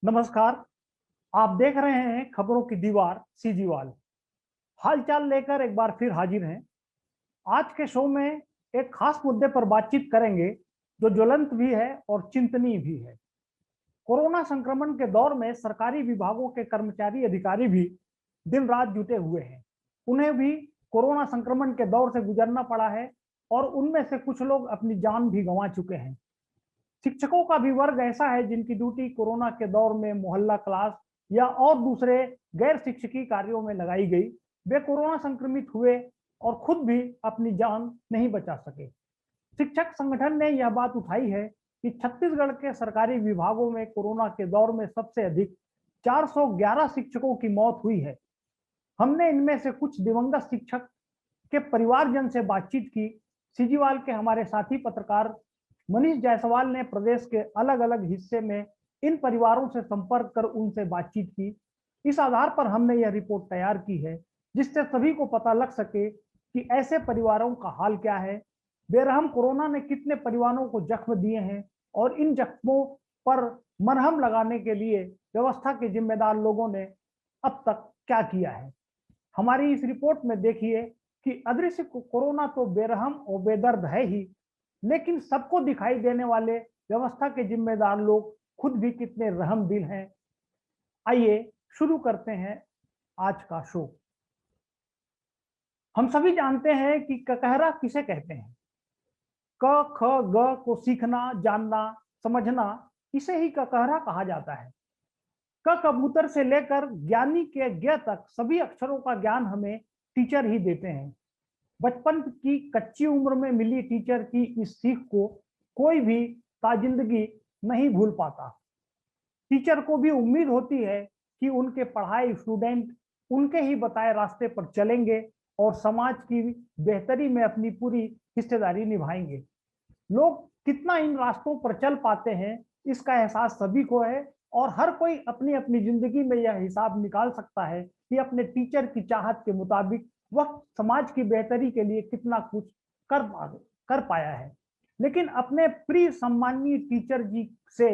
नमस्कार। आप देख रहे हैं खबरों की दीवार सीजीवाल। हालचाल लेकर एक बार फिर हाजिर हैं। आज के शो में एक खास मुद्दे पर बातचीत करेंगे जो ज्वलंत भी है और चिंतनीय भी है। कोरोना संक्रमण के दौर में सरकारी विभागों के कर्मचारी अधिकारी भी दिन रात जुटे हुए हैं। उन्हें भी कोरोना संक्रमण के दौर से गुजरना पड़ा है और उनमें से कुछ लोग अपनी जान भी गंवा चुके हैं। शिक्षकों का भी वर्ग ऐसा है जिनकी ड्यूटी कोरोना के दौर में मोहल्ला क्लास या और दूसरे गैर शिक्षकी कार्यों में लगाई गई। वे कोरोना संक्रमित हुए और खुद भी अपनी जान नहीं बचा सके। शिक्षक संगठन ने यह बात उठाई है कि छत्तीसगढ़ के सरकारी विभागों में कोरोना के दौर में सबसे अधिक 411 शिक्षकों की मौत हुई है। हमने इनमें से कुछ दिवंगत शिक्षक के परिवारजन से बातचीत की। सीजीवाल के हमारे साथी पत्रकार मनीष जायसवाल ने प्रदेश के अलग अलग हिस्से में इन परिवारों से संपर्क कर उनसे बातचीत की। इस आधार पर हमने यह रिपोर्ट तैयार की है जिससे सभी को पता लग सके कि ऐसे परिवारों का हाल क्या है, बेरहम कोरोना ने कितने परिवारों को जख्म दिए हैं और इन जख्मों पर मरहम लगाने के लिए व्यवस्था के जिम्मेदार लोगों ने अब तक क्या किया है। हमारी इस रिपोर्ट में देखिए कि अदृश्य कोरोना तो बेरहम और बेदर्द है ही, लेकिन सबको दिखाई देने वाले व्यवस्था के जिम्मेदार लोग खुद भी कितने रहम दिल हैं। आइए शुरू करते हैं आज का शो। हम सभी जानते हैं कि ककहरा किसे कहते हैं। क ख ग को सीखना, जानना, समझना, इसे ही ककहरा कहा जाता है। क कबूतर से लेकर ज्ञानी के ज्ञ तक सभी अक्षरों का ज्ञान हमें टीचर ही देते हैं। बचपन की कच्ची उम्र में मिली टीचर की इस सीख को कोई भी ताजिंदगी नहीं भूल पाता। टीचर को भी उम्मीद होती है कि उनके पढ़ाए स्टूडेंट उनके ही बताए रास्ते पर चलेंगे और समाज की बेहतरी में अपनी पूरी हिस्सेदारी निभाएंगे। लोग कितना इन रास्तों पर चल पाते हैं इसका एहसास सभी को है और हर कोई अपनी अपनी जिंदगी में यह हिसाब निकाल सकता है कि अपने टीचर की चाहत के मुताबिक वह समाज की बेहतरी के लिए कितना कुछ कर कर पाया है। लेकिन अपने प्रिय सम्मानीय टीचर जी से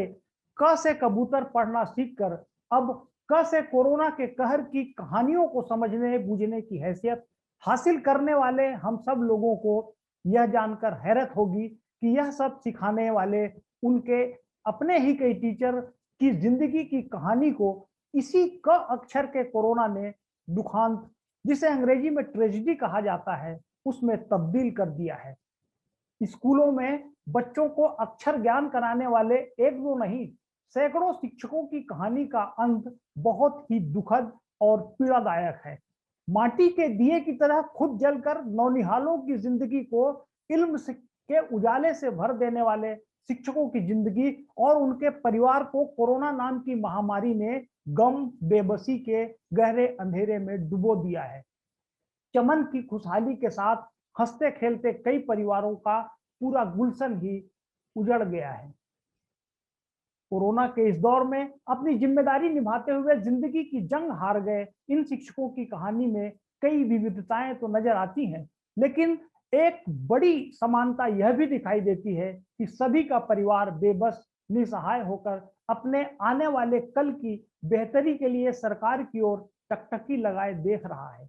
क से कबूतर पढ़ना सीखकर अब क से कोरोना के कहर की कहानियों को समझने बूझने की हैसियत हासिल करने वाले हम सब लोगों को यह जानकर हैरत होगी कि यह सब सिखाने वाले उनके अपने ही कई टीचर की जिंदगी की कहानी को इसी क अक्षर के कोरोना ने दुखांत, जिसे अंग्रेजी में ट्रेजेडी कहा जाता है, उसमें तब्दील कर दिया है। स्कूलों में बच्चों को अक्षर ज्ञान कराने वाले एक दो नहीं, सैकड़ों शिक्षकों की कहानी का अंत बहुत ही दुखद और पीड़ादायक है। माटी के दिए की तरह खुद जलकर नौनिहालों की जिंदगी को इल्म के उजाले से भर देने वाले शिक्षकों की जिंदगी और उनके परिवार को कोरोना नाम की महामारी ने गम बेबसी के गहरे अंधेरे में डुबो दिया है। चमन की खुशहाली के साथ हंसते खेलते कई परिवारों का पूरा गुलशन ही उजड़ गया है। कोरोना के इस दौर में अपनी जिम्मेदारी निभाते हुए जिंदगी की जंग हार गए इन शिक्षकों की कहानी में कई विविधताएं तो नजर आती हैं, लेकिन एक बड़ी समानता यह भी दिखाई देती है कि सभी का परिवार बेबस निसहाय होकर अपने आने वाले कल की बेहतरी के लिए सरकार की ओर टकटकी लगाए देख रहा है।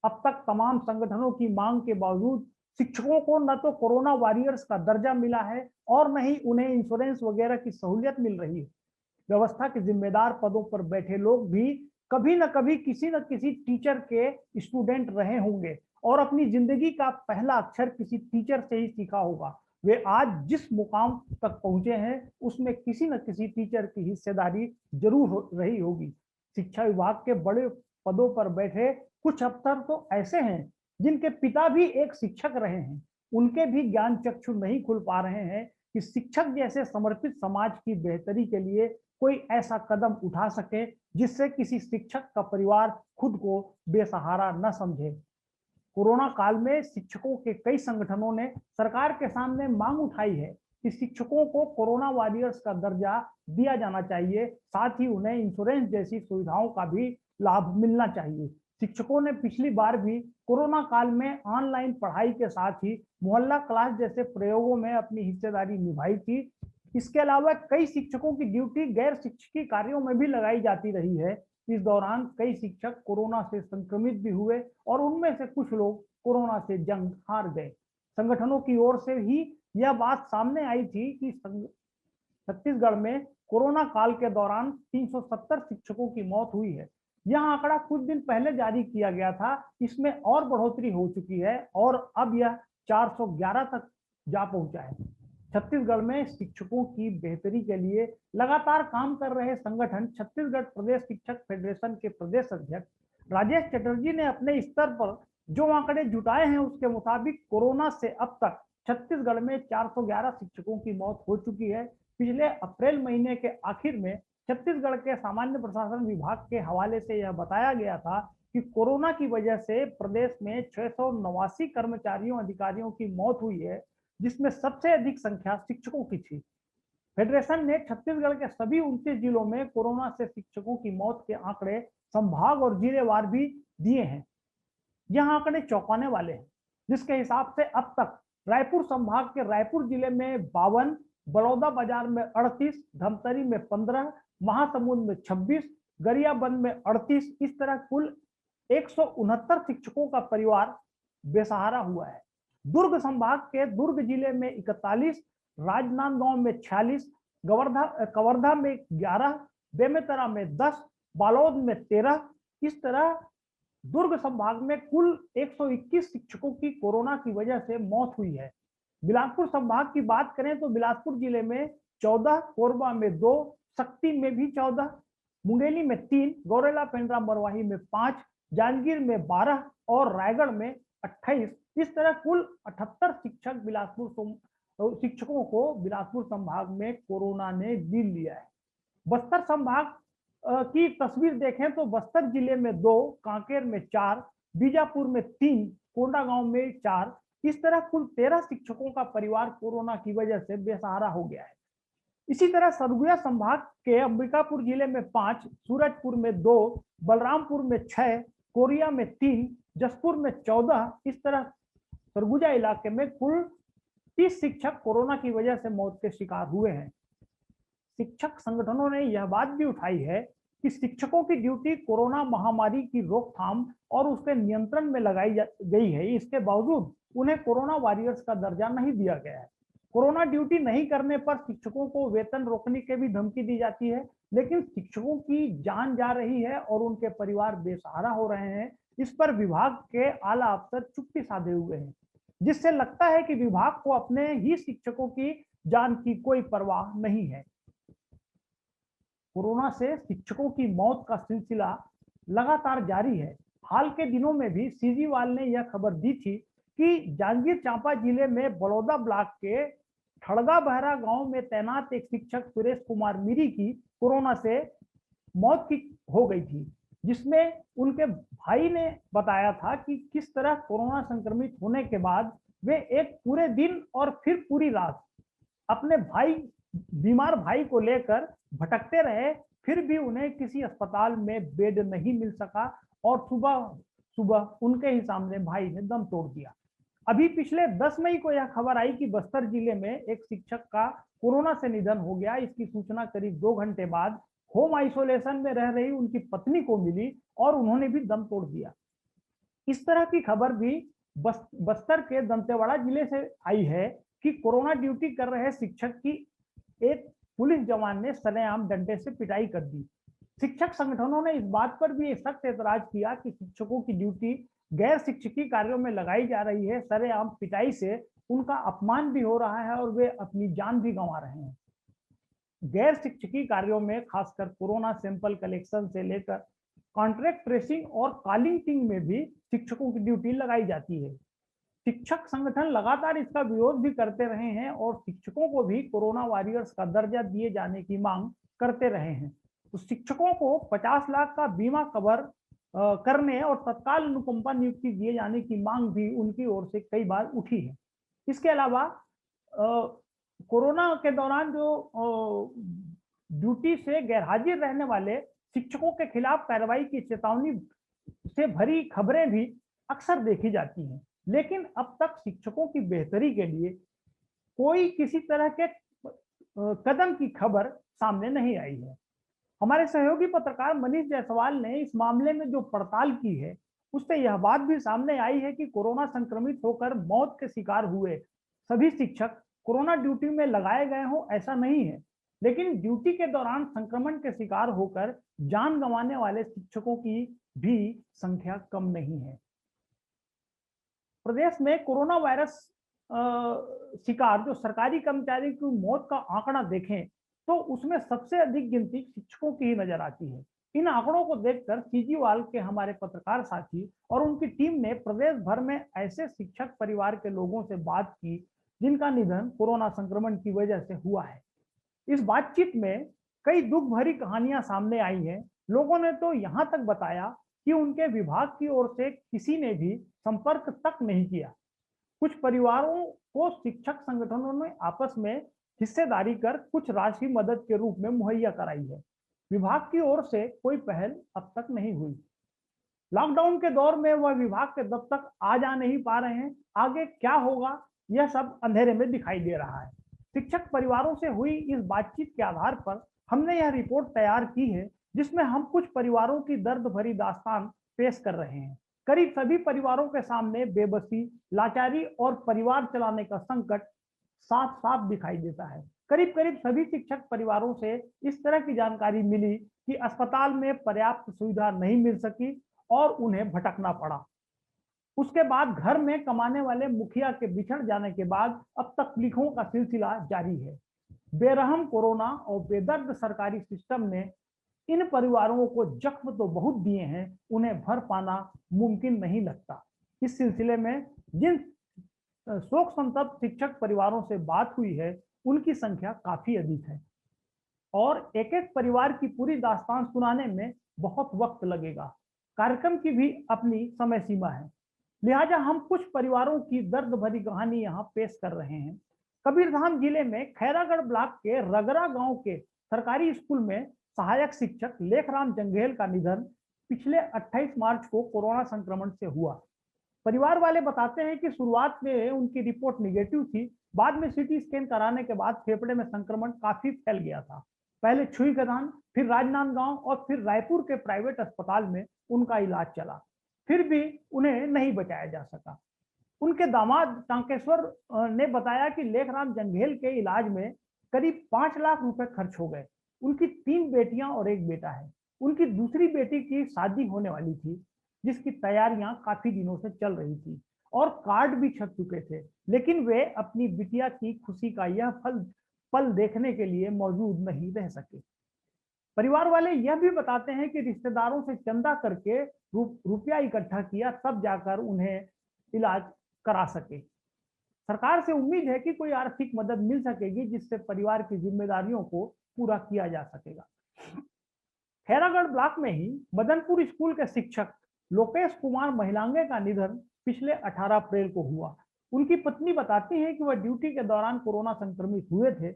अब तक तमाम संगठनों की मांग के बावजूद शिक्षकों को न तो कोरोना वॉरियर्स का दर्जा मिला है और न ही उन्हें इंश्योरेंस वगैरह की सहूलियत मिल रही है। व्यवस्था के जिम्मेदार पदों पर बैठे लोग भी कभी न कभी किसी न किसी टीचर के स्टूडेंट रहे होंगे और अपनी जिंदगी का पहला अक्षर किसी टीचर से ही सीखा होगा। वे आज जिस मुकाम तक पहुंचे हैं उसमें किसी न किसी टीचर की हिस्सेदारी जरूर रही होगी। शिक्षा विभाग के बड़े पदों पर बैठे कुछ अफसर तो ऐसे हैं जिनके पिता भी एक शिक्षक रहे हैं। उनके भी ज्ञान चक्षु नहीं खुल पा रहे हैं कि शिक्षक जैसे समर्पित समाज की बेहतरी के लिए कोई ऐसा कदम उठा सके जिससे किसी शिक्षक का परिवार खुद को बेसहारा न समझे। कोरोना काल में शिक्षकों के कई संगठनों ने सरकार के सामने मांग उठाई है कि शिक्षकों को कोरोना वॉरियर्स का दर्जा दिया जाना चाहिए, साथ ही उन्हें इंश्योरेंस जैसी सुविधाओं का भी लाभ मिलना चाहिए। शिक्षकों ने पिछली बार भी कोरोना काल में ऑनलाइन पढ़ाई के साथ ही मोहल्ला क्लास जैसे प्रयोगों में अपनी हिस्सेदारी निभाई थी। इसके अलावा कई शिक्षकों की ड्यूटी गैर शिक्षकीय कार्यों में भी लगाई जाती रही है। इस दौरान कई शिक्षक कोरोना से संक्रमित भी हुए और उनमें से कुछ लोग कोरोना से जंग हार गए। संगठनों की ओर से ही यह बात सामने आई थी कि छत्तीसगढ़ में कोरोना काल के दौरान 370 शिक्षकों की मौत हुई है। यह आंकड़ा कुछ दिन पहले जारी किया गया था। इसमें और बढ़ोतरी हो चुकी है और अब यह 411 तक जा पहुंचा है। छत्तीसगढ़ में शिक्षकों की बेहतरी के लिए लगातार काम कर रहे संगठन छत्तीसगढ़ प्रदेश शिक्षक फेडरेशन के प्रदेश अध्यक्ष राजेश चटर्जी ने अपने स्तर पर जो आंकड़े जुटाए हैं उसके मुताबिक कोरोना से अब तक छत्तीसगढ़ में 411 शिक्षकों की मौत हो चुकी है। पिछले अप्रैल महीने के आखिर में छत्तीसगढ़ के सामान्य प्रशासन विभाग के हवाले से यह बताया गया था कि कोरोना की वजह से प्रदेश में 689 कर्मचारियों अधिकारियों की मौत हुई है, जिसमें सबसे अधिक संख्या शिक्षकों की थी। फेडरेशन ने छत्तीसगढ़ के सभी 29 जिलों में कोरोना से शिक्षकों की मौत के आंकड़े संभाग और जिलेवार भी दिए हैं। यह आंकड़े चौंकाने वाले हैं, जिसके हिसाब से अब तक रायपुर संभाग के रायपुर जिले में 52, बड़ौदा बाजार में 38, धमतरी में 15, महासमुंद में 26, गरियाबंद में 38, इस तरह कुल 169 शिक्षकों का परिवार बेसहारा हुआ है। दुर्ग संभाग के दुर्ग जिले में 41, राजनांदगांव में 46, कवर्धा में 11, बेमेतरा में 10, बालोद में 13, इस तरह दुर्ग संभाग में कुल 121 शिक्षकों की कोरोना की वजह से मौत हुई है। बिलासपुर संभाग की बात करें तो बिलासपुर जिले में 14, कोरबा में 2, शक्ति में भी 14, मुंगेली में 3, गौरेला पेंड्रा मरवाही में 5, जांजगीर में 12 और रायगढ़ में 28, इस तरह कुल 78 शिक्षकों को बिलासपुर संभाग में कोरोना ने लील लिया है। बस्तर संभाग की तस्वीर देखें तो बस्तर जिले में 2, कांकेर में 4, बीजापुर में 3, कोंडागांव में 4, इस तरह कुल 13 शिक्षकों का परिवार कोरोना की वजह से बेसहारा हो गया है। इसी तरह सरगुजा संभाग के अंबिकापुर जिले में 5, सूरजपुर में 2, बलरामपुर में 6, कोरिया में 3, जसपुर में 14, इस तरह सरगुजा इलाके में कुल 30 शिक्षक कोरोना की वजह से मौत के शिकार हुए हैं। शिक्षक संगठनों ने यह बात भी उठाई है कि शिक्षकों की ड्यूटी कोरोना महामारी की रोकथाम और उसके नियंत्रण में लगाई गई है। इसके बावजूद उन्हें कोरोना वॉरियर्स का दर्जा नहीं दिया गया है। कोरोना ड्यूटी नहीं करने पर शिक्षकों को वेतन रोकने की भी धमकी दी जाती है, लेकिन शिक्षकों की जान जा रही है और उनके परिवार बेसहारा हो रहे हैं। इस पर विभाग के आला अफसर चुप्पी साधे हुए हैं, जिससे लगता है कि विभाग को अपने ही शिक्षकों की जान की कोई परवाह नहीं है। कोरोना से शिक्षकों की मौत का सिलसिला लगातार जारी है। हाल के दिनों में भी सीजीवाल ने यह खबर दी थी कि जांजगीर चांपा जिले में बड़ौदा ब्लॉक के ठड़गा बहरा गांव में तैनात एक शिक्षक सुरेश कुमार मीरी की कोरोना से मौत की हो गई थी, जिसमें उनके भाई ने बताया था कि किस तरह कोरोना संक्रमित होने के बाद वे एक पूरे दिन और फिर पूरी रात अपने बीमार भाई को लेकर भटकते रहे, फिर भी उन्हें किसी अस्पताल में बेड नहीं मिल सका और सुबह सुबह उनके ही सामने भाई ने दम तोड़ दिया। अभी पिछले 10 मई को यह खबर आई कि बस्तर जिले में एक शिक्षक का कोरोना से निधन हो गया। इसकी सूचना करीब 2 घंटे बाद होम आइसोलेशन में रह रही उनकी पत्नी को मिली और उन्होंने भी दम तोड़ दिया। इस तरह की खबर भी बस्तर के दंतेवाड़ा जिले से आई है कि कोरोना ड्यूटी कर रहे शिक्षक की एक पुलिस जवान ने सरेआम डंडे से पिटाई कर दी। शिक्षक संगठनों ने इस बात पर भी सख्त एतराज किया कि शिक्षकों की ड्यूटी गैर शिक्षकीय कार्यों में लगाई जा रही है। सरेआम पिटाई से उनका अपमान भी हो रहा है और वे अपनी जान भी गंवा रहे हैं। गैर शिक्षकीय कार्यों में खासकर कोरोना सैंपल कलेक्शन से लेकर कॉन्ट्रैक्ट ट्रेसिंग और कॉलिंग में भी शिक्षकों की ड्यूटी लगाई जाती है। शिक्षक संगठन लगातार इसका विरोध भी करते रहे हैं और शिक्षकों को भी कोरोना वॉरियर्स का दर्जा दिए जाने की मांग करते रहे हैं। तो शिक्षकों को 50 लाख का बीमा कवर करने और तत्काल अनुकंपा नियुक्ति दिए जाने की मांग भी उनकी ओर से कई बार उठी है। इसके अलावा कोरोना के दौरान जो ड्यूटी से गैरहाजिर रहने वाले शिक्षकों के खिलाफ कार्रवाई की चेतावनी से भरी खबरें भी अक्सर देखी जाती हैं, लेकिन अब तक शिक्षकों की बेहतरी के लिए कोई किसी तरह के कदम की खबर सामने नहीं आई है। हमारे सहयोगी पत्रकार मनीष जायसवाल ने इस मामले में जो पड़ताल की है, उससे यह बात भी सामने आई है कि कोरोना संक्रमित होकर मौत के शिकार हुए सभी शिक्षक कोरोना ड्यूटी में लगाए गए हों ऐसा नहीं है, लेकिन ड्यूटी के दौरान संक्रमण के शिकार होकर जान गंवाने वाले शिक्षकों की भी संख्या कम नहीं है। प्रदेश में कोरोना वायरस शिकार जो सरकारी कर्मचारी की मौत का आंकड़ा देखें तो उसमें सबसे अधिक गिनती शिक्षकों की ही नजर आती है। इन आंकड़ों को देखकर सीजीवाल के हमारे पत्रकार साथी और उनकी टीम ने प्रदेश भर में ऐसे शिक्षक परिवार के लोगों से बात की जिनका निधन कोरोना संक्रमण की वजह से हुआ है। इस बातचीत में कई दुख भरी कहानियां सामने आई हैं। लोगों ने तो यहां तक बताया कि उनके विभाग की ओर से किसी ने भी संपर्क तक नहीं किया। कुछ परिवारों को शिक्षक संगठनों ने आपस में हिस्सेदारी कर कुछ राशि मदद के रूप में मुहैया कराई है। विभाग की ओर से कोई पहल अब तक नहीं हुई। लॉकडाउन के दौर में वह विभाग के दफ्तर आ जा नहीं पा रहे हैं। आगे क्या होगा यह सब अंधेरे में दिखाई दे रहा है। शिक्षक परिवारों से हुई इस बातचीत के आधार पर हमने यह रिपोर्ट तैयार की है जिसमें हम कुछ परिवारों की दर्द भरी दास्तान पेश कर रहे हैं। करीब सभी परिवारों के सामने बेबसी, लाचारी और परिवार चलाने का संकट साफ साफ दिखाई देता है। करीब करीब सभी शिक्षक परिवारों से इस तरह की जानकारी मिली कि अस्पताल में पर्याप्त सुविधा नहीं मिल सकी और उन्हें भटकना पड़ा। उसके बाद घर में कमाने वाले मुखिया के बिछड़ जाने के बाद अब तकलीफों का सिलसिला जारी है। बेरहम कोरोना और बेदर्द सरकारी सिस्टम ने इन परिवारों को जख्म तो बहुत दिए हैं, उन्हें भर पाना मुमकिन नहीं लगता। इस सिलसिले में जिन शोक संतप्त शिक्षक परिवारों से बात हुई है उनकी संख्या काफी अधिक है और एक एक परिवार की पूरी दास्तान सुनाने में बहुत वक्त लगेगा। कार्यक्रम की भी अपनी समय सीमा है, लिहाजा हम कुछ परिवारों की दर्द भरी कहानी यहाँ पेश कर रहे हैं। कबीरधाम जिले में खैरागढ़ ब्लॉक के रगरा गांव के सरकारी स्कूल में सहायक शिक्षक लेखराम जंघेल का निधन पिछले 28 मार्च को कोरोना संक्रमण से हुआ। परिवार वाले बताते हैं कि शुरुआत में उनकी रिपोर्ट निगेटिव थी, बाद में सीटी स्कैन कराने के बाद फेफड़े में संक्रमण काफी फैल गया था। पहले छुईगदान, फिर राजनांदगांव और फिर रायपुर के प्राइवेट अस्पताल में उनका इलाज चला, फिर भी उन्हें नहीं बचाया जा सका। उनके दामाद टांकेश्वर ने बताया कि लेखराम जंघेल के इलाज में करीब 5 लाख रुपए खर्च हो गए। उनकी 3 बेटियां और एक बेटा है। उनकी दूसरी बेटी की शादी होने वाली थी जिसकी तैयारियां काफी दिनों से चल रही थी और कार्ड भी छप चुके थे, लेकिन वे अपनी बिटिया की खुशी का यह पल देखने के लिए मौजूद नहीं रह सके। परिवार वाले यह भी बताते हैं कि रिश्तेदारों से चंदा करके रुपया इकट्ठा किया तब जाकर उन्हें इलाज करा सके। सरकार से उम्मीद है कि कोई आर्थिक मदद मिल सकेगी जिससे परिवार की जिम्मेदारियों को पूरा किया जा सकेगा। खैरागढ़ ब्लॉक में ही मदनपुर स्कूल के शिक्षक लोकेश कुमार महिलांगे का निधन पिछले 18 अप्रैल को हुआ। उनकी पत्नी बताती हैं कि वह ड्यूटी के दौरान कोरोना संक्रमित हुए थे।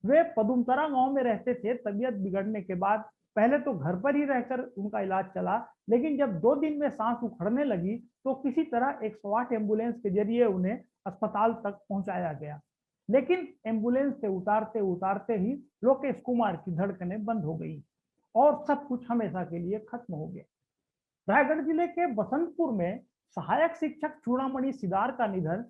वे पदुमतरा गांव में रहते थे। तबीयत बिगड़ने के बाद पहले तो घर पर ही रहकर उनका इलाज चला, लेकिन जब 2 दिन में सांस उखड़ने लगी तो किसी तरह 108 एम्बुलेंस के जरिए उन्हें अस्पताल तक पहुंचाया गया, लेकिन एम्बुलेंस से उतारते उतारते ही लोकेश कुमार की धड़कनें बंद हो गई और सब कुछ हमेशा के लिए खत्म हो गया। रायगढ़ जिले के बसंतपुर में सहायक शिक्षक चूड़ामणि सिदार का निधन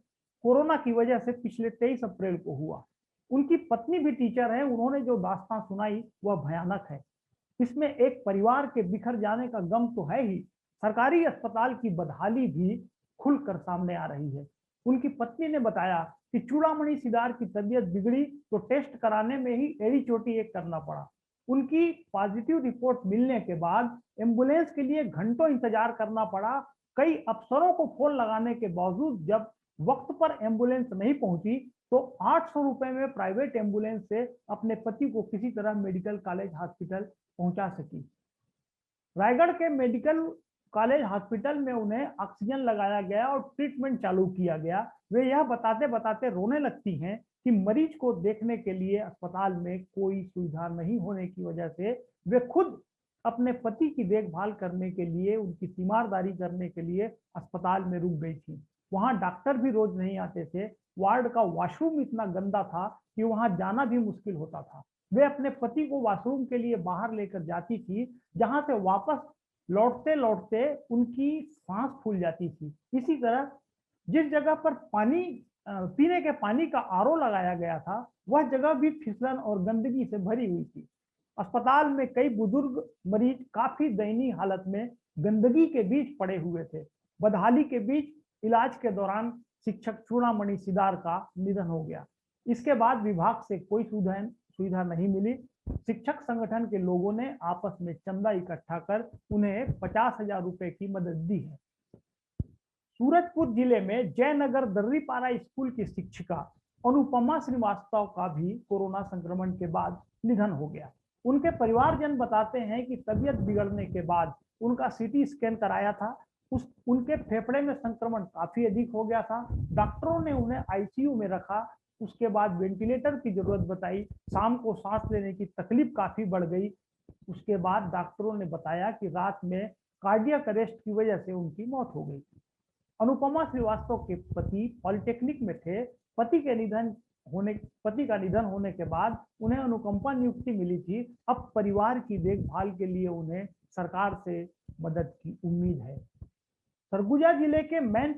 कोरोना की वजह से पिछले 23 अप्रैल को हुआ। उनकी पत्नी भी टीचर है। उन्होंने जो दास्तान सुनाई वह भयानक है। इसमें एक परिवार के बिखर जाने का गम तो है ही, सरकारी अस्पताल की बदहाली भी खुलकर सामने आ रही है। उनकी पत्नी ने बताया कि चूड़ामणि सिदार की तबीयत बिगड़ी तो टेस्ट कराने में ही एड़ी चोटी एक करना पड़ा। उनकी पॉजिटिव रिपोर्ट मिलने के बाद एम्बुलेंस के लिए घंटों इंतजार करना पड़ा। कई अफसरों को फोन लगाने के बावजूद जब वक्त पर एम्बुलेंस नहीं पहुंची तो 800 रुपए में प्राइवेट एम्बुलेंस से अपने पति को किसी तरह मेडिकल कॉलेज हॉस्पिटल पहुंचा सकी। रायगढ़ के मेडिकल कॉलेज हॉस्पिटल में उन्हें ऑक्सीजन लगाया गया और ट्रीटमेंट चालू किया गया। वे यह बताते बताते रोने लगती हैं कि मरीज को देखने के लिए अस्पताल में कोई सुविधा नहीं होने की वजह से वे खुद अपने पति की देखभाल करने के लिए, उनकी तीमारदारी करने के लिए अस्पताल में रुक गई थी। वहां डॉक्टर भी रोज नहीं आते थे। वार्ड का वॉशरूम इतना गंदा था कि वहां जाना भी मुश्किल होता था। वे अपने पति को वॉशरूम के लिए बाहर लेकर जाती थी, जहां से वापस लौटते लौटते उनकी सांस फूल जाती थी। इसी तरह जिस जगह पर पीने के पानी का आरओ लगाया गया था, वह जगह भी फिसलन और गंदगी से भरी हुई थी। अस्पताल में कई बुजुर्ग मरीज काफी दयनीय हालत में गंदगी के बीच पड़े हुए थे। बदहाली के बीच इलाज के दौरान शिक्षक चूड़ामणि सिदार का निधन हो गया। इसके बाद विभाग से कोई सुविधा नहीं मिली। शिक्षक संगठन के लोगों ने आपस में चंदा इकट्ठा कर उन्हें 50,000 रुपए की मदद दी है। सूरजपुर जिले में जयनगर दर्रीपारा स्कूल की शिक्षिका अनुपमा श्रीवास्तव का भी कोरोना संक्रमण के बाद निधन हो गया। उनके परिवारजन बताते हैं कि तबीयत बिगड़ने के बाद उनका सीटी स्कैन कराया था। उनके फेफड़े में संक्रमण काफी अधिक हो गया था। डॉक्टरों ने उन्हें आईसीयू में रखा। उसके बाद वेंटिलेटर की जरूरत बताई। शाम को सांस लेने की तकलीफ काफी बढ़ गई। उसके बाद डॉक्टरों ने बताया कि रात में कार्डियक अरेस्ट की वजह से उनकी मौत हो गई। अनुपमा श्रीवास्तव के पति पॉलिटेक्निक में थे। पति का निधन होने के बाद उन्हें अनुकंपा नियुक्ति मिली थी। अब परिवार की देखभाल के लिए उन्हें सरकार से मदद की उम्मीद है। सरगुजा जिले के मैन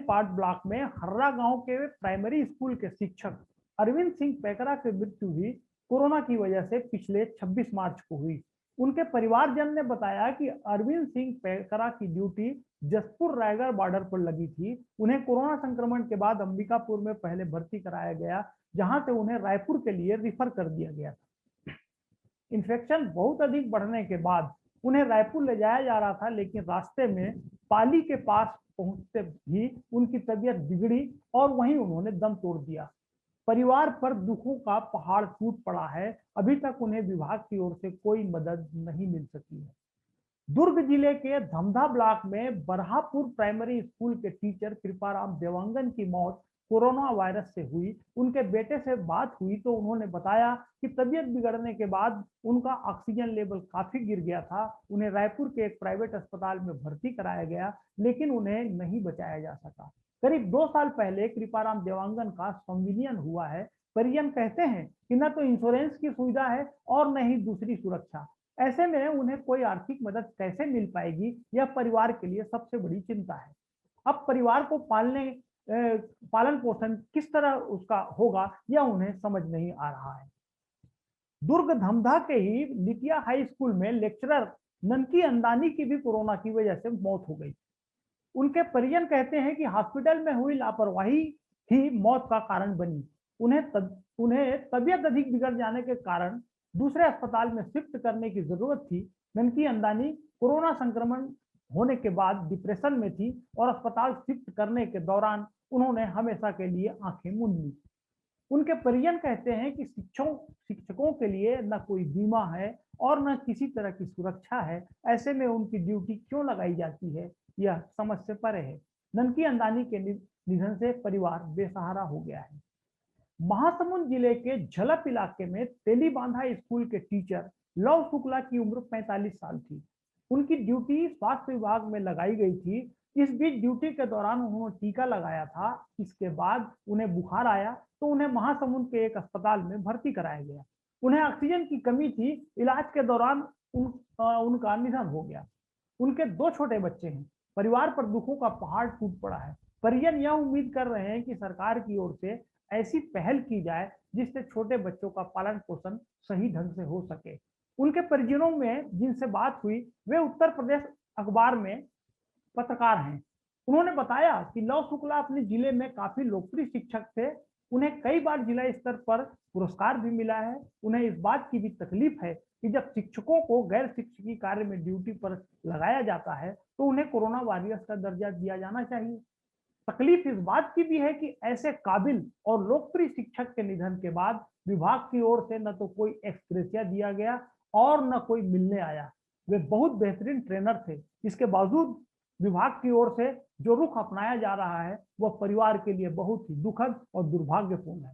पार्ट ब्लॉक में हर्रा गांव के प्राइमरी स्कूल के शिक्षक अरविंद सिंह पैकरा की मृत्यु हुई कोरोना की वजह से पिछले 26 मार्च को हुई। उनके परिवारजन ने बताया कि अरविंद सिंह पैकरा की ड्यूटी जसपुर रायगढ़ बॉर्डर पर लगी थी। उन्हें कोरोना संक्रमण के बाद अंबिकापुर में पहले भर्ती कराया गया, जहां से उन्हें रायपुर के लिए रिफर कर दिया गया था। इन्फेक्शन बहुत अधिक बढ़ने के बाद उन्हें रायपुर ले जाया जा रहा था, लेकिन रास्ते में पाली के पास पहुंचते ही उनकी तबीयत बिगड़ी और वहीं उन्होंने दम तोड़ दिया। परिवार पर दुखों का पहाड़ टूट पड़ा है। अभी तक उन्हें विभाग की ओर से कोई मदद नहीं मिल सकी है। दुर्ग जिले के धमधा ब्लॉक में बरहापुर प्राइमरी स्कूल के टीचर कृपाराम देवांगन की मौत कोरोना वायरस से हुई। उनके बेटे से बात हुई तो उन्होंने बताया कि तबीयत बिगड़ने के बाद उनका ऑक्सीजन लेवल काफी गिर गया था। उन्हें रायपुर के एक प्राइवेट अस्पताल में भर्ती कराया गया, लेकिन उन्हें नहीं बचाया जा सका। करीब 2 साल पहले कृपाराम देवांगन का संविलियन हुआ है। परिजन कहते हैं कि न तो इंश्योरेंस की सुविधा है और न ही दूसरी सुरक्षा। ऐसे में उन्हें कोई आर्थिक मदद कैसे मिल पाएगी, यह परिवार के लिए सबसे बड़ी चिंता है। अब परिवार को पालन पोषण किस तरह उसका होगा, यह उन्हें समझ नहीं आ रहा है। दुर्ग धमधा के ही लिटिया हाई स्कूल में लेक्चरर ननकी अंदानी की भी कोरोना की वजह से मौत हो गई। उनके परिजन कहते हैं कि हॉस्पिटल में हुई लापरवाही ही मौत का कारण बनी। उन्हें तबीयत अधिक बिगड़ जाने के कारण दूसरे अस्पताल में शिफ्ट करने की जरूरत थी। ननकी अंदानी कोरोना संक्रमण होने के बाद डिप्रेशन में थी और अस्पताल शिफ्ट करने के दौरान उन्होंने हमेशा के लिए आंखें मूंद ली। उनके परिजन कहते हैं कि शिक्षकों के लिए न कोई बीमा है और न किसी तरह की सुरक्षा है। ऐसे में उनकी ड्यूटी क्यों लगाई जाती है, यह समझ से परे है। ननकी अंदानी के निधन से परिवार बेसहारा हो गया है। महासमुंद जिले के झलप इलाके में तेलीबांधा स्कूल के टीचर लव शुक्ला की उम्र 45 साल थी। उनकी ड्यूटी स्वास्थ्य विभाग में लगाई गई थी। इस बीच ड्यूटी के दौरान उन्होंने टीका लगाया था। इसके बाद उन्हें बुखार आया तो उन्हें महासमुंद के एक अस्पताल में भर्ती कराया गया। उन्हें ऑक्सीजन की कमी थी। इलाज के दौरान उनका निधन हो गया। उनके 2 छोटे बच्चे हैं। परिवार पर दुखों का पहाड़ टूट पड़ा है। परिजन यह उम्मीद कर रहे हैं कि सरकार की ओर से ऐसी पहल की जाए जिससे छोटे बच्चों का पालन पोषण सही ढंग से हो सके। उनके परिजनों में जिनसे बात हुई, वे उत्तर प्रदेश अखबार में पत्रकार हैं। उन्होंने बताया कि लव शुक्ला अपने जिले में काफी लोकप्रिय शिक्षक थे। उन्हें कई बार जिला स्तर पर पुरस्कार भी मिला है। उन्हें इस बात की भी तकलीफ है कि जब शिक्षकों को गैर शिक्षकी कार्य में ड्यूटी पर लगाया जाता है तो उन्हें कोरोना वॉरियर्स का दर्जा दिया जाना चाहिए। तकलीफ इस बात की भी है कि ऐसे काबिल और लोकप्रिय शिक्षक के निधन के बाद विभाग की ओर से न तो कोई एक्सग्रेशिया दिया गया और न कोई मिलने आया। वे बहुत बेहतरीन ट्रेनर थे। इसके बावजूद विभाग की ओर से जो रुख अपनाया जा रहा है वह परिवार के लिए बहुत ही दुखद और दुर्भाग्यपूर्ण है।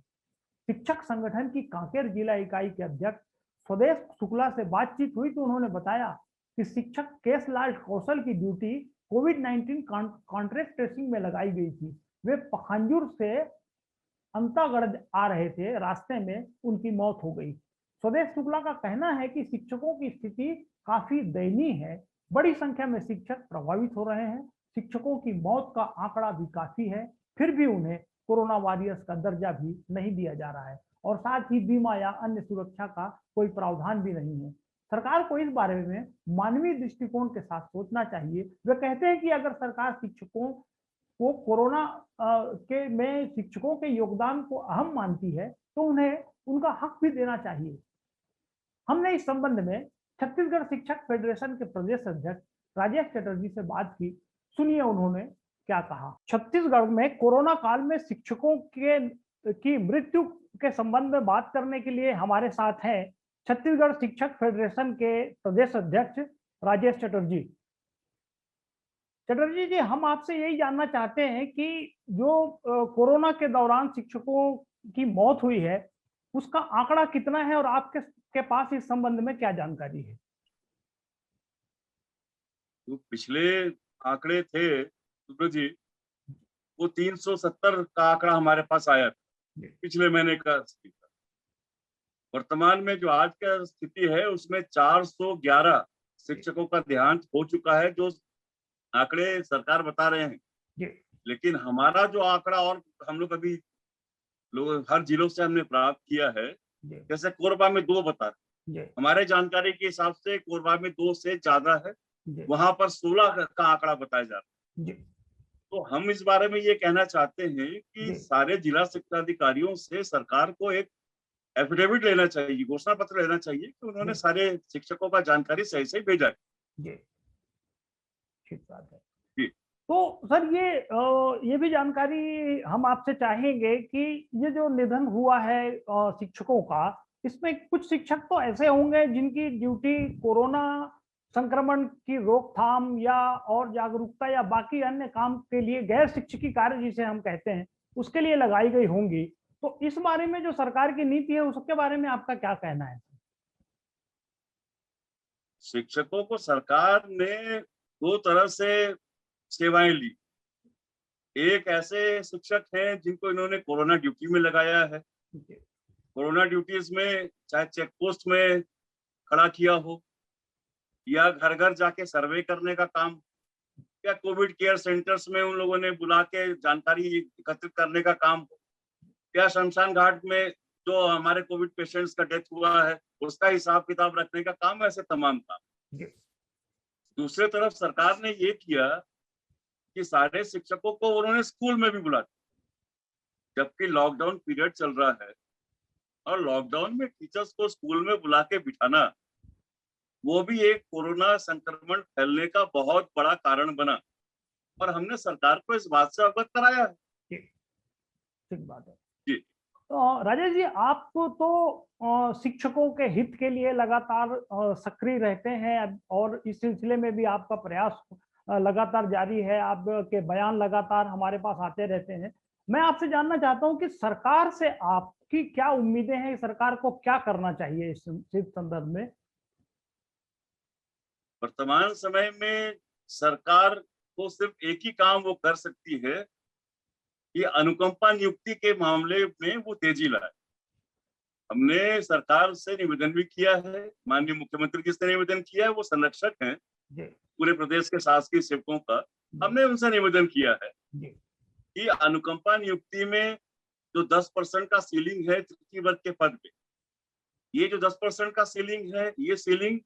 शिक्षक संगठन की कांकेर जिला इकाई के अध्यक्ष स्वदेश शुक्ला से बातचीत हुई तो उन्होंने बताया कि शिक्षक केशलाल कौशल की ड्यूटी कोविड-19 कॉन्ट्रैक्ट ट्रेसिंग में लगाई गई थी, वे पखांजूर से अंतागढ़ आ रहे थे, रास्ते में उनकी मौत हो गई। स्वदेश शुक्ला का कहना है कि शिक्षकों की स्थिति काफी दयनीय है, बड़ी संख्या में शिक्षक प्रभावित हो रहे हैं, शिक्षकों की मौत का आंकड़ा भी काफी है, फिर भी उन्हें कोरोना वॉरियर्स का दर्जा भी नहीं दिया जा रहा है और साथ ही बीमा या अन्य सुरक्षा का कोई प्रावधान भी नहीं है। सरकार को इस बारे में मानवीय दृष्टिकोण के साथ सोचना चाहिए। वे कहते हैं कि अगर सरकार शिक्षकों को कोरोना के में शिक्षकों के योगदान को अहम मानती है तो उन्हें उनका हक भी देना चाहिए। हमने इस संबंध में छत्तीसगढ़ शिक्षक फेडरेशन के प्रदेश अध्यक्ष राजेश चटर्जी से बात की। सुनिए उन्होंने क्या कहा। छत्तीसगढ़ में कोरोना काल में शिक्षकों के की मृत्यु के संबंध में बात करने के लिए हमारे साथ हैं छत्तीसगढ़ शिक्षक फेडरेशन के प्रदेश अध्यक्ष राजेश चटर्जी। चटर्जी जी, हम आपसे यही जानना चाहते हैं कि जो कोरोना के दौरान शिक्षकों की मौत हुई है उसका आंकड़ा कितना है और आपके पास इस संबंध में क्या जानकारी है। जो पिछले आंकड़े थे सुब्रत जी, वो 370 का आंकड़ा हमारे पास आया था पिछले महीने का स्थिति था। वर्तमान में जो आज का स्थिति है उसमें 411 शिक्षकों का देहांत हो चुका है, जो आंकड़े सरकार बता रहे हैं। लेकिन हमारा जो आंकड़ा, और हम लोग अभी लोग हर जिलों से हमने प्राप्त किया है, जैसे कोरबा में 2 बता रहे, हमारे जानकारी के हिसाब से कोरबा में 2 से ज्यादा है, वहां पर 16 का आंकड़ा बताया जा रहा है। तो हम इस बारे में ये कहना चाहते हैं कि सारे जिला शिक्षा अधिकारियों से सरकार को एक एफिडेविट लेना चाहिए, घोषणा पत्र लेना चाहिए कि उन्होंने सारे शिक्षकों का जानकारी सही से भेजा है। ठीक बात है। तो सर ये भी जानकारी हम आपसे चाहेंगे कि ये जो निधन हुआ है शिक्षकों का, इसमें कुछ शिक्षक तो ऐसे होंगे जिनकी ड्यूटी कोरोना संक्रमण की रोकथाम या और जागरूकता या बाकी अन्य काम के लिए, गैर शिक्षकी कार्य जिसे हम कहते हैं, उसके लिए लगाई गई होंगी। तो इस बारे में जो सरकार की नीति है उसके बारे में आपका क्या कहना है। शिक्षकों को सरकार ने 2 तरह से सेवाएं ली। एक ऐसे शिक्षक हैं जिनको इन्होंने कोरोना ड्यूटी में लगाया है। कोरोना ड्यूटीज में चाहे चेक पोस्ट में खड़ा किया हो या घर घर जाके सर्वे करने का काम, या कोविड केयर सेंटर्स में उन लोगों ने बुला के जानकारी एकत्रित करने का काम हो, या शमशान घाट में जो हमारे कोविड पेशेंट्स का डेथ हुआ है उसका हिसाब किताब रखने का काम, ऐसे तमाम काम। दूसरे तरफ सरकार ने ये किया कि सारे शिक्षकों को उन्होंने स्कूल में भी बुला दिया, जबकि लॉकडाउन पीरियड चल रहा है और लॉकडाउन में टीचर्स को स्कूल में बुला के बिठाना, वो भी एक कोरोना संक्रमण फैलने का बहुत बड़ा कारण बना और हमने सरकार को इस बात से अवगत कराया है। ठीक बात है जी। तो राजेश जी, आप तो शिक्षकों के हित के लिए लगातार सक्रिय रहते हैं और इस सिलसिले में भी आपका प्रयास लगातार जारी है, आपके बयान लगातार हमारे पास आते रहते हैं। मैं आपसे जानना चाहता हूं कि सरकार से आपकी क्या उम्मीदें हैं, सरकार को क्या करना चाहिए इस संदर्भ में। वर्तमान समय में सरकार को सिर्फ एक ही काम वो कर सकती है कि अनुकंपा नियुक्ति के मामले में वो तेजी लाए। हमने सरकार से निवेदन भी किया है, माननीय मुख्यमंत्री जी से निवेदन किया है, वो संरक्षक हैं पूरे प्रदेश के शासकीय सेवकों का। हमने उनसे निवेदन किया है कि अनुकंपा नियुक्ति में जो 10% का सीलिंग है तृतीय वर्ग के पद पे, ये जो 10% का सीलिंग है, ये सीलिंग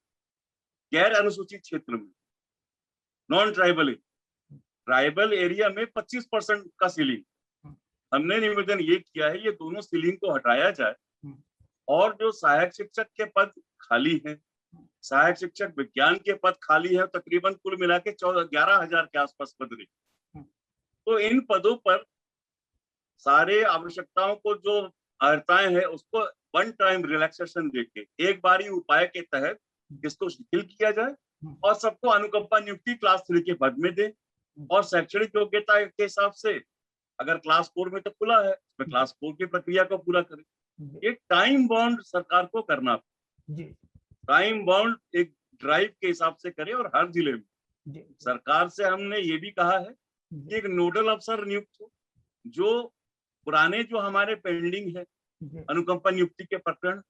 गैर अनुसूचित क्षेत्र में, नॉन ट्राइबल, ट्राइबल एरिया में 25% का सीलिंग। हमने निवेदन ये किया है ये दोनों सीलिंग को हटाया जाए और जो सहायक शिक्षक के पद खाली हैं, सहायक शिक्षक विज्ञान के पद खाली है, तकरीबन कुल मिला के 11,000 के आसपास पद रहे, तो इन पदों पर सारे आवश्यकताओं को जो अर्हताएं हैं उसको वन टाइम रिलैक्सेशन देके एक बारी उपाय के तहत इसको शिथिल किया जाए और सबको अनुकंपा नियुक्ति क्लास 3 के पद में दे और शैक्षणिक योग्यता के हिसाब से अगर क्लास 4 में तो खुला है तो क्लास 4 की प्रक्रिया को पूरा करें। एक टाइम बाउंड सरकार को करना, टाइम बाउंड एक ड्राइव के हिसाब से करे और हर जिले में जी सरकार से हमने ये भी कहा है कि एक नोडल अफसर नियुक्त हो, जो पुराने जो हमारे पेंडिंग है जी अनुकंपा नियुक्ति के प्रकरण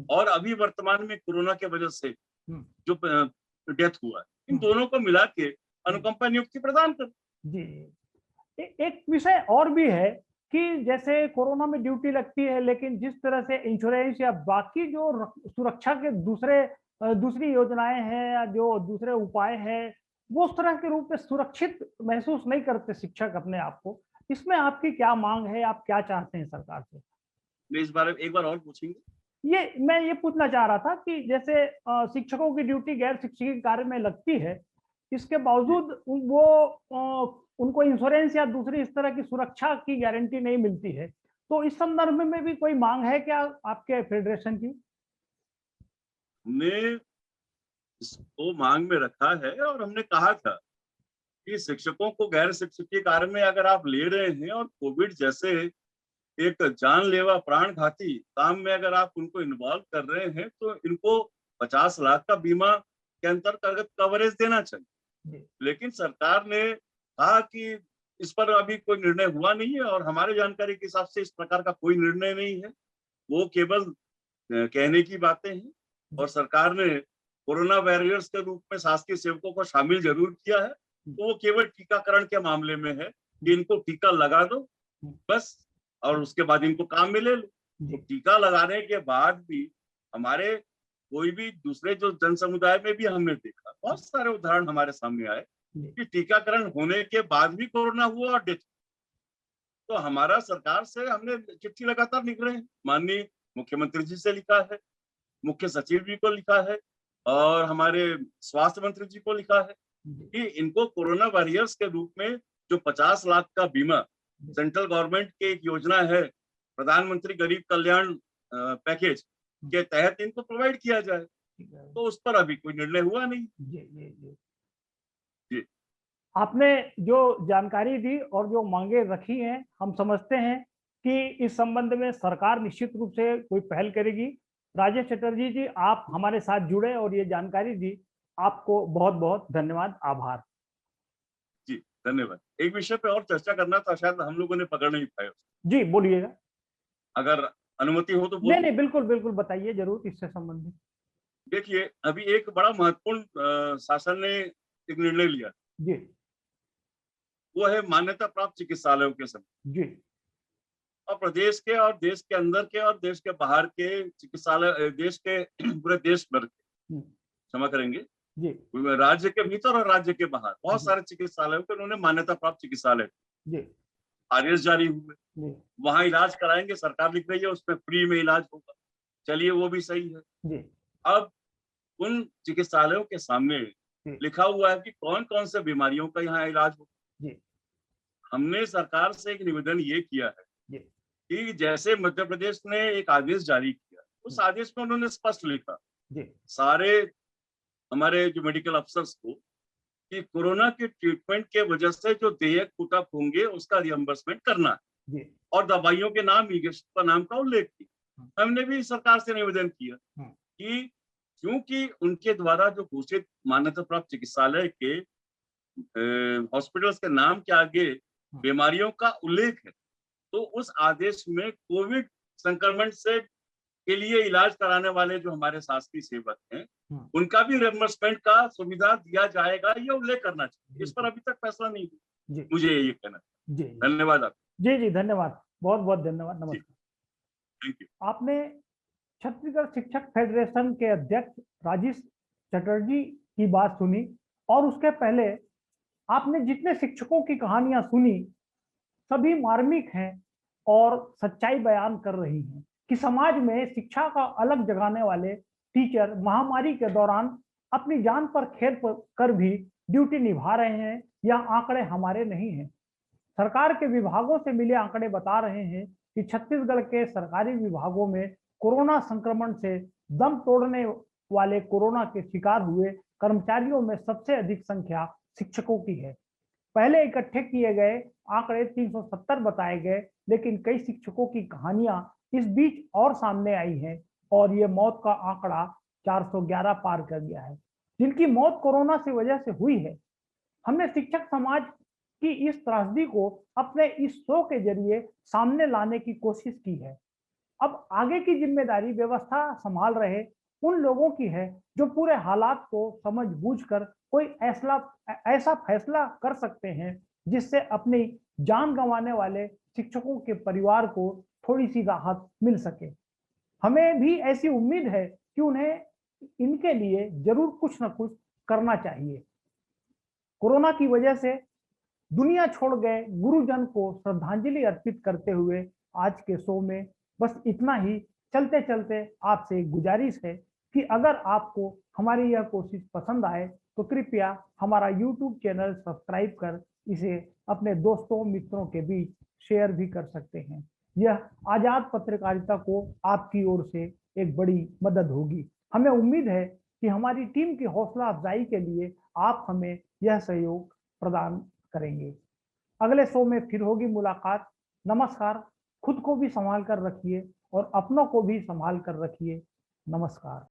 और अभी वर्तमान में कोरोना के वजह से जो डेथ हुआ है, इन दोनों को मिला के अनुकंपा नियुक्ति प्रदान कर। जी एक विषय और भी है कि जैसे कोरोना में ड्यूटी लगती है, लेकिन जिस तरह से इंश्योरेंस या बाकी जो सुरक्षा के दूसरी योजनाएं हैं या जो दूसरे उपाय हैं, वो उस तरह के रूप में सुरक्षित महसूस नहीं करते शिक्षक अपने आप को। इसमें आपकी क्या मांग है? आप क्या चाहते हैं सरकार से? मैं इस बारे में एक बार और पूछेंगे। मैं ये पूछना चाह रहा था कि जैसे शिक्षकों की ड्यूटी गैर शिक्षकीय कार्य में लगती है, इसके बावजूद वो उनको इंश्योरेंस या दूसरी इस तरह की सुरक्षा की गारंटी नहीं मिलती है। तो इस संदर्भ में भी कोई मांग है क्या आपके फेडरेशन की? हमने इसको मांग में रखा है और हमने कहा था कि शिक्षकों को गैर शिक्षकीय कार्य में अगर आप ले रहे हैं और कोविड जैसे एक जानलेवा प्राणघाती काम में अगर आप उनको इन्वॉल्व कर रहे हैं, तो इनको 50 लाख का बीमा के अंतर्गत कवरेज देना चाहिए। लेकिन सरकार ने कहा कि इस पर अभी कोई निर्णय हुआ नहीं है और हमारे जानकारी के हिसाब से इस प्रकार का कोई निर्णय नहीं है। वो केवल कहने की बातें हैं और सरकार ने कोरोना वॉरियर्स के रूप में शासकीय सेवकों को शामिल जरूर किया है। तो वो केवल टीकाकरण के मामले में है कि इनको टीका लगा दो बस, और उसके बाद इनको काम में ले लो। तो टीका लगाने के बाद भी हमारे कोई भी दूसरे जो जन समुदाय में भी हमने देखा, बहुत सारे उदाहरण हमारे सामने आए कि टीकाकरण होने के बाद भी कोरोना हुआ और डेथ। तो हमारा सरकार से हमने चिट्ठी लगातार लिख रहे हैं, माननीय मुख्यमंत्री जी से लिखा है, मुख्य सचिव जी को लिखा है और हमारे स्वास्थ्य मंत्री जी को लिखा है कि इनको कोरोना वॉरियर्स के रूप में जो 50 लाख का बीमा सेंट्रल गवर्नमेंट की एक योजना है, प्रधानमंत्री गरीब कल्याण पैकेज के तहत इनको प्रोवाइड किया जाए। तो उस पर अभी कोई निर्णय हुआ नहीं। जी। आपने जो जानकारी दी और जो मांगे रखी हैं, हम समझते हैं कि इस संबंध में सरकार निश्चित रूप से कोई पहल करेगी। राजेश चटर्जी जी, आप हमारे साथ जुड़े और ये जानकारी दी, आपको बहुत बहुत धन्यवाद, आभार। जी धन्यवाद। एक विषय पे और चर्चा करना था, शायद हम लोगों ने पकड़ नहीं पाया। जी बोलिएगा। अगर अनुमति हो तो नहीं नहीं, बिल्कुल बिल्कुल बताइए जरूर इससे संबंधित। देखिए, अभी एक बड़ा महत्वपूर्ण शासन ने एक निर्णय लिया जी, वो है मान्यता प्राप्त चिकित्सालयों के समय जी, और प्रदेश के और देश के अंदर के और देश के बाहर के चिकित्सालय, देश के पूरे देश भर के, क्षमा करेंगे, जी, राज्य के भीतर और राज्य के बाहर बहुत सारे चिकित्सालयों को उन्होंने मान्यता प्राप्त चिकित्सालय आदेश जारी हुए। वहां इलाज कराएंगे, सरकार लिख रही है उसमें फ्री में इलाज होगा। चलिए वो भी सही है। अब उन चिकित्सालयों के सामने लिखा हुआ है कि कौन कौन से बीमारियों का यहाँ इलाज होगा। हमने सरकार से एक निवेदन ये किया है कि जैसे मध्य प्रदेश ने एक आदेश जारी किया, उस आदेश में उन्होंने स्पष्ट लिखा सारे हमारे जो मेडिकल अफसर्स को कि कोरोना के ट्रीटमेंट के वजह से जो देयक पुटअप होंगे उसका रियम्बर्समेंट करना है और दवाइयों के नाम का नाम का उल्लेख किया। हमने भी सरकार से निवेदन किया कि क्योंकि उनके द्वारा जो घोषित मान्यता प्राप्त चिकित्सालय के हॉस्पिटल्स के नाम के आगे बीमारियों का उल्लेख है, तो उस आदेश में कोविड संक्रमण से के लिए इलाज कराने वाले जो हमारे शासकीय सेवक हैं उनका भी रियम्बर्समेंट का सुविधा दिया जाएगा, ये उल्लेख करना चाहिए। इस पर अभी तक फैसला नहीं हुआ। मुझे ये कहना है। धन्यवाद आप। जी जी धन्यवाद, बहुत बहुत धन्यवाद, नमस्कार। Thank you. आपने छत्तीसगढ़ शिक्षक फेडरेशन के अध्यक्ष राजेश चटर्जी की बात सुनी और उसके पहले आपने जितने शिक्षकों की कहानियां सुनी सभी मार्मिक हैं और सच्चाई बयान कर रही हैं कि समाज में शिक्षा का अलग जगाने वाले टीचर महामारी के दौरान अपनी जान पर खेल कर भी ड्यूटी निभा रहे हैं। यह आंकड़े हमारे नहीं हैं, सरकार के विभागों से मिले आंकड़े बता रहे हैं कि छत्तीसगढ़ के सरकारी विभागों में कोरोना संक्रमण से दम तोड़ने वाले कोरोना के शिकार हुए कर्मचारियों में सबसे अधिक संख्या शिक्षकों की है। पहले इकट्ठे किए गए आंकड़े 370 बताए गए, लेकिन कई शिक्षकों की कहानियां इस बीच और सामने आई हैं और ये मौत का आंकड़ा 411 पार कर गया है। जिनकी मौत कोरोना की वजह से हुई है हमने शिक्षक समाज की इस त्रासदी को अपने इस शो के जरिए सामने लाने की कोशिश की है। अब आगे की जिम्मेदारी व्यवस्था संभाल रहे उन लोगों की है जो पूरे हालात को समझ बूझकर कोई ऐसा फैसला कर सकते हैं जिससे अपनी जान गंवाने वाले शिक्षकों के परिवार को थोड़ी सी राहत मिल सके। हमें भी ऐसी उम्मीद है कि उन्हें इनके लिए जरूर कुछ न कुछ करना चाहिए। कोरोना की वजह से दुनिया छोड़ गए गुरुजन को श्रद्धांजलि अर्पित करते हुए आज के शो में बस इतना ही। चलते चलते आपसे एक गुजारिश है कि अगर आपको हमारी यह कोशिश पसंद आए तो कृपया हमारा YouTube चैनल सब्सक्राइब कर इसे अपने दोस्तों मित्रों के बीच शेयर भी कर सकते हैं। यह आजाद पत्रकारिता को आपकी ओर से एक बड़ी मदद होगी। हमें उम्मीद है कि हमारी टीम की हौसला अफजाई के लिए आप हमें यह सहयोग प्रदान करेंगे। अगले शो में फिर होगी मुलाकात। नमस्कार। खुद को भी संभाल कर रखिए और अपनों को भी संभाल कर रखिए। नमस्कार।